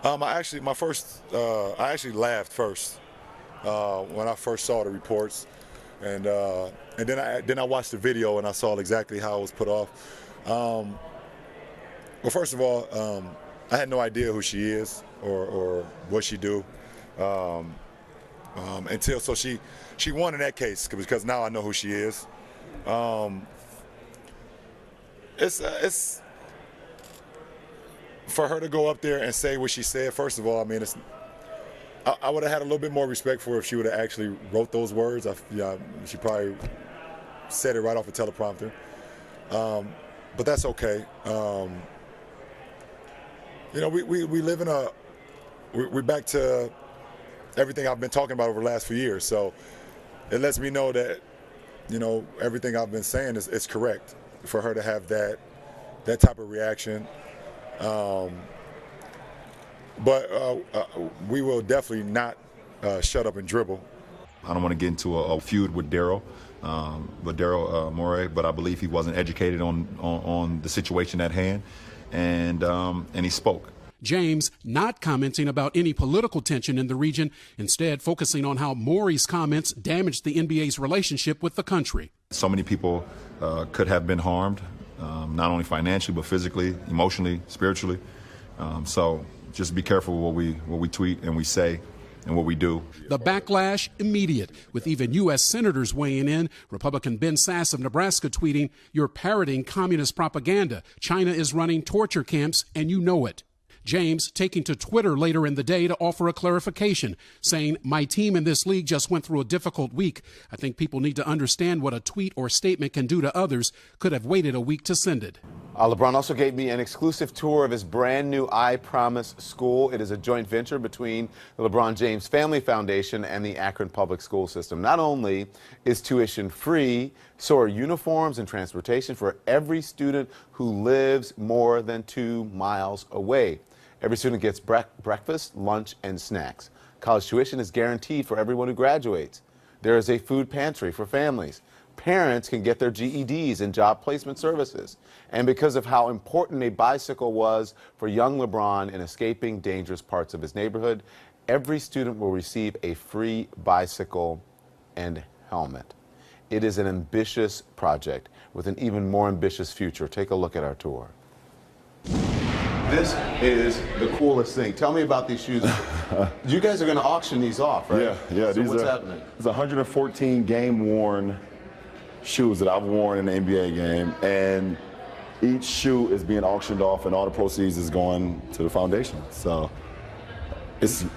I actually laughed first when I first saw the reports, and then I watched the video and I saw exactly how it was put off. Well, first of all, I had no idea who she is or what she do until she won in that case, because now I know who she is. It's for her to go up there and say what she said. First of all, I mean, I would have had a little bit more respect for her if she would have actually wrote those words. She probably said it right off a teleprompter, but that's okay. We live in we're back to everything I've been talking about over the last few years. So it lets me know that, everything I've been saying is correct for her to have that type of reaction. But we will definitely not shut up and dribble. I don't want to get into a feud with Daryl Morey, but I believe he wasn't educated on the situation at hand, and he spoke. James not commenting about any political tension in the region, instead focusing on how Morey's comments damaged the NBA's relationship with the country. So many people could have been harmed, not only financially, but physically, emotionally, spiritually. So just be careful what we tweet and we say and what we do. The backlash immediate, with even U.S. senators weighing in. Republican Ben Sasse of Nebraska tweeting, "You're parroting communist propaganda. China is running torture camps, and you know it." James taking to Twitter later in the day to offer a clarification, saying, "My team in this league just went through a difficult week. I think people need to understand what a tweet or statement can do to others. Could have waited a week to send it." LeBron also gave me an exclusive tour of his brand new I Promise school. It is a joint venture between the LeBron James Family Foundation and the Akron Public School System. Not only is tuition free, so are uniforms and transportation for every student who lives more than 2 miles away. Every student gets breakfast, lunch, and snacks. College tuition is guaranteed for everyone who graduates. There is a food pantry for families. Parents can get their GEDs and job placement services. And because of how important a bicycle was for young LeBron in escaping dangerous parts of his neighborhood, every student will receive a free bicycle and helmet. It is an ambitious project with an even more ambitious future. Take a look at our tour. This is the coolest thing. Tell me about these shoes. You guys are going to auction these off, right? Yeah. So what's happening? It's 114 game-worn shoes that I've worn in the NBA game, and each shoe is being auctioned off, and all the proceeds is going to the foundation. So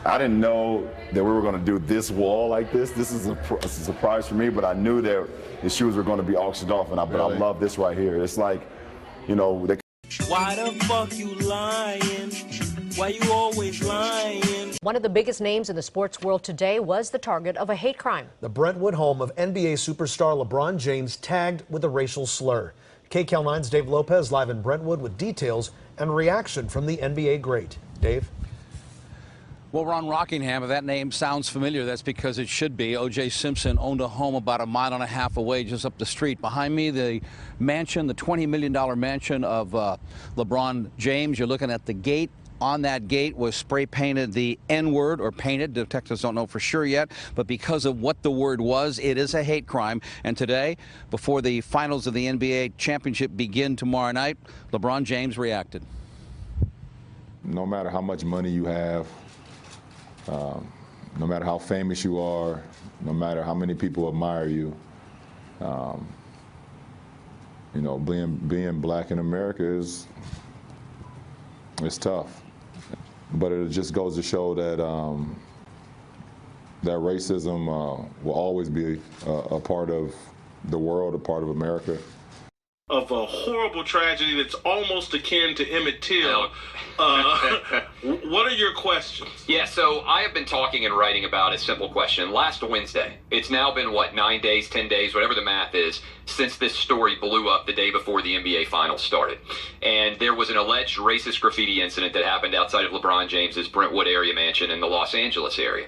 I didn't know that we were going to do this wall like this. This is a surprise for me, but I knew that the shoes were going to be auctioned off, but I love this right here. It's like, they. Why the fuck you lying? Why you always lying? One of the biggest names in the sports world today was the target of a hate crime. The Brentwood home of NBA superstar LeBron James tagged with a racial slur. KCAL 9's Dave Lopez live in Brentwood with details and reaction from the NBA great. Dave? Well, Ron Rockingham, if that name sounds familiar, that's because it should be. O.J. Simpson owned a home about 1.5 miles away, just up the street. Behind me, the mansion, the $20 million mansion of LeBron James. You're looking at the gate. On that gate was spray painted the N-word, or painted. Detectives don't know for sure yet, but because of what the word was, it is a hate crime. And today, before the finals of the NBA championship begin tomorrow night, LeBron James reacted. No matter how much money you have, no matter how famous you are, no matter how many people admire you, being black in America is tough. But it just goes to show that that racism will always be a part of the world, a part of America. Of a horrible tragedy that's almost akin to Emmett Till. What are your questions? Yeah, so I have been talking and writing about a simple question. Last Wednesday, it's now been, 9 days, 10 days, whatever the math is, since this story blew up the day before the NBA Finals started. And there was an alleged racist graffiti incident that happened outside of LeBron James's Brentwood area mansion in the Los Angeles area.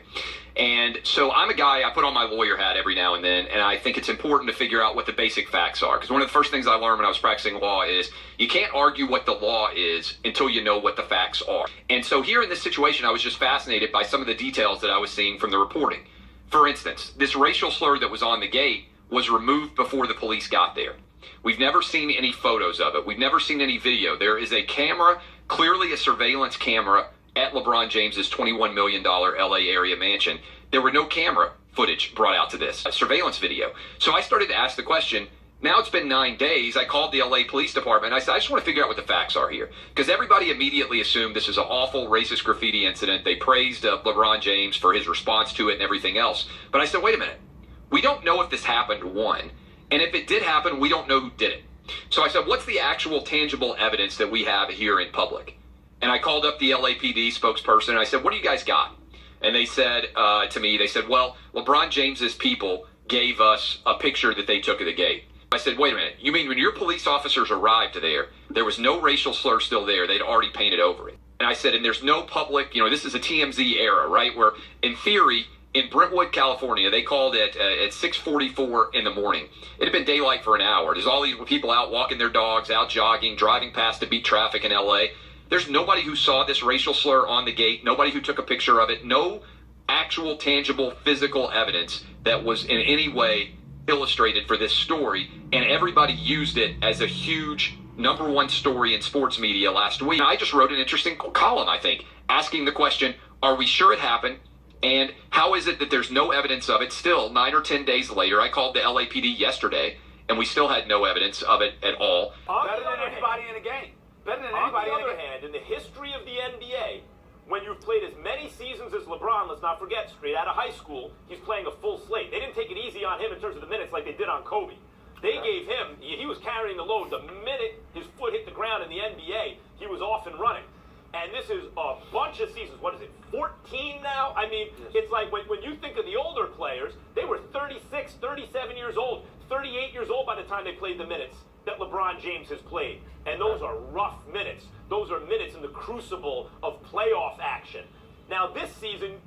And so I'm a guy, I put on my lawyer hat every now and then, and I think it's important to figure out what the basic facts are. Because one of the first things I learned when I was practicing law is you can't argue what the law is until you know what the facts are. And so here in this situation, I was just fascinated by some of the details that I was seeing from the reporting. For instance, this racial slur that was on the gate was removed before the police got there. We've never seen any photos of it. We've never seen any video. There is a camera, clearly a surveillance camera, at LeBron James's $21 million LA area mansion. There were no camera footage brought out to this, surveillance video. So I started to ask the question, now it's been 9 days, I called the LA Police Department, and I said, I just want to figure out what the facts are here. Because everybody immediately assumed this is an awful racist graffiti incident. They praised LeBron James for his response to it and everything else. But I said, wait a minute. We don't know if this happened, one. And if it did happen, we don't know who did it. So I said, what's the actual tangible evidence that we have here in public? And I called up the LAPD spokesperson and I said, what do you guys got? And they said to me, they said, well, LeBron James's people gave us a picture that they took of the gate. I said, wait a minute, you mean when your police officers arrived there was no racial slur still there, they'd already painted over it. And I said, and there's no public, this is a TMZ era, right? Where in theory, in Brentwood, California, they called it at 6:44 in the morning. It had been daylight for an hour. There's all these people out walking their dogs, out jogging, driving past to beat traffic in LA. There's nobody who saw this racial slur on the gate, nobody who took a picture of it, no actual, tangible, physical evidence that was in any way illustrated for this story, and everybody used it as a huge #1 story in sports media last week. I just wrote an interesting column, I think, asking the question, are we sure it happened? And how is it that there's no evidence of it still 9 or 10 days later? I called the LAPD yesterday, and we still had no evidence of it at all. Better than anybody in a game. Better than anybody in a game. On the other hand, in the history of the NBA, when you've played as many seasons as LeBron, let's not forget, straight out of high school, he's playing a full slate. They didn't take it easy on him in terms of the minutes like they did on Kobe. They gave him, he was carrying the load. The minute his foot hit the ground in the NBA, he was off and running. And this is a bunch of seasons. What is it, 14 now? I mean, it's like when you think of the older players, they were 36, 37 years old, 38 years old by the time they played the minutes that LeBron James has played. And those are rough minutes. Those are minutes in the crucible of playoff action. Now, this season,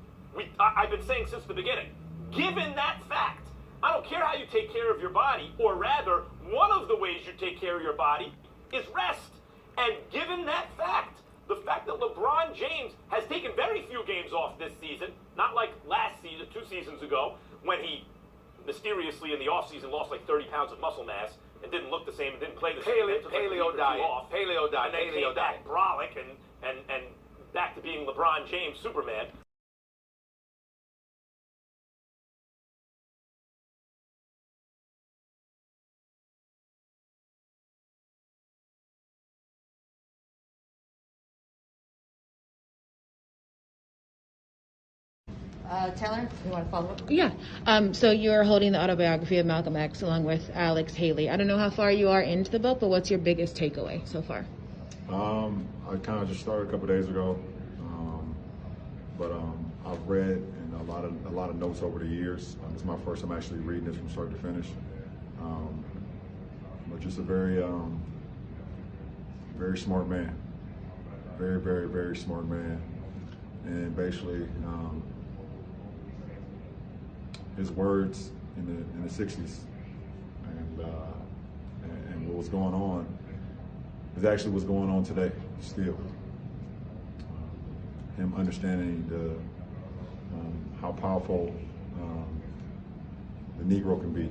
I've been saying since the beginning, given that fact, I don't care how you take care of your body, or rather, one of the ways you take care of your body is rest. And given that fact, the fact that LeBron James has taken very few games off this season, not like last season, 2 seasons ago, when he mysteriously in the offseason lost like 30 pounds of muscle mass and didn't look the same and didn't play the same. Paleo diet. And then came back brolic and back to being LeBron James, Superman. Taylor, you want to follow up? Yeah. So you're holding the autobiography of Malcolm X along with Alex Haley. I don't know how far you are into the book, but what's your biggest takeaway so far? I kind of just started a couple days ago, but I've read and a lot of notes over the years. It's my first time actually reading this from start to finish. But just a very smart man, very, very, very smart man, and basically. His words in the 60s and what was going on is actually what's going on today still. Him understanding how powerful the Negro can be.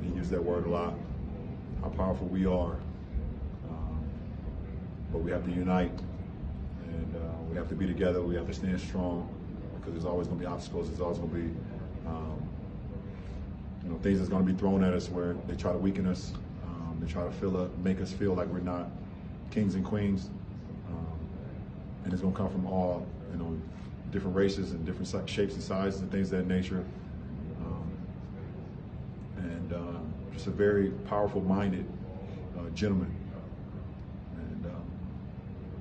He used that word a lot. How powerful we are, but we have to unite and we have to be together. We have to stand strong because there's always going to be obstacles. There's always going to be things that's going to be thrown at us where they try to weaken us, they try to make us feel like we're not kings and queens, and it's going to come from all different races and different shapes and sizes and things of that nature, and just a very powerful-minded gentleman,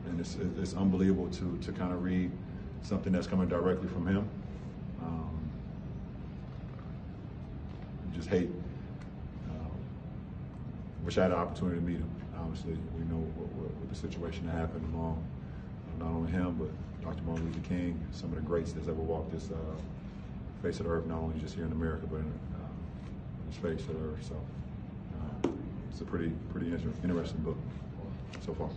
and it's unbelievable to kind of read something that's coming directly from him. Just hate. Wish I had an opportunity to meet him. Obviously, we know what the situation that happened along not only him, but Dr. Martin Luther King, some of the greats that's ever walked face of the earth, not only just here in America, but in the face of the earth. So it's a pretty interesting book so far.